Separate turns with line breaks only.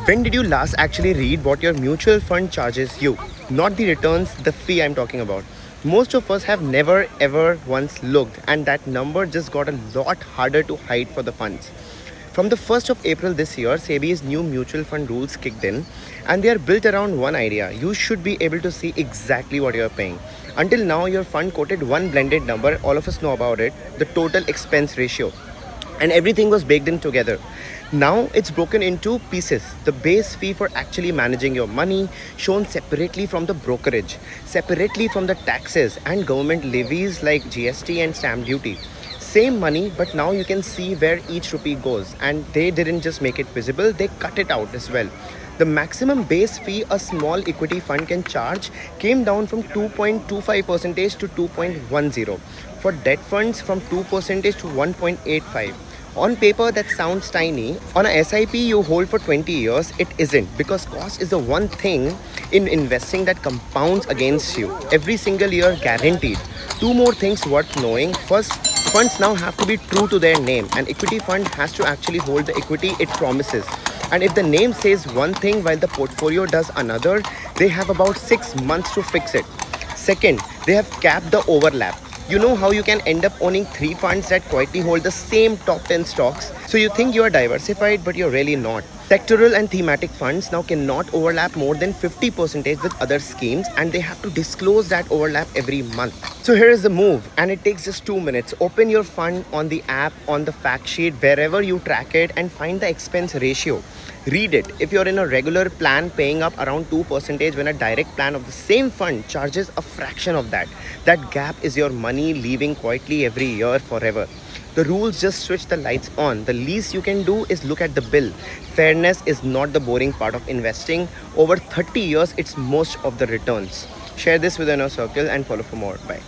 When did you last actually read what your mutual fund charges you? Not the returns, the fee I'm talking about. Most of us have never ever once looked, and that number just got a lot harder to hide for the funds. From the 1st of April this year, SEBI's new mutual fund rules kicked in, and they are built around one idea. You should be able to see exactly what you are paying. Until now, your fund quoted one blended number, all of us know about it, the total expense ratio, and everything was baked in together. Now it's broken into pieces. The base fee for actually managing your money, shown separately from the brokerage, separately from the taxes and government levies like GST and stamp duty. Same money, but now you can see where each rupee goes, and they didn't just make it visible, they cut it out as well. The maximum base fee a small equity fund can charge came down from 2.25% to 2.10. For debt funds, from 2% to 1.85. On paper, that sounds tiny. On a SIP you hold for 20 years, it isn't, because cost is the one thing in investing that compounds against you every single year, guaranteed. Two more things worth knowing. First, funds now have to be true to their name. An equity fund has to actually hold the equity it promises. And if the name says one thing while the portfolio does another, they have about 6 months to fix it. Second, they have capped the overlap. You know how you can end up owning 3 funds that quietly hold the same top 10 stocks? So you think you are diversified, but you're really not. Sectoral and thematic funds now cannot overlap more than 50% with other schemes, and they have to disclose that overlap every month. So here is the move, and it takes just 2 minutes. Open your fund on the app, on the fact sheet, wherever you track it, and find the expense ratio. Read it. If you're in a regular plan paying up around 2%, when a direct plan of the same fund charges a fraction of that, that gap is your money leaving quietly every year forever. The rules just switch the lights on. The least you can do is look at the bill. Fairness is not the boring part of investing. Over 30 years, it's most of the returns. Share this with your circle and follow for more. Bye.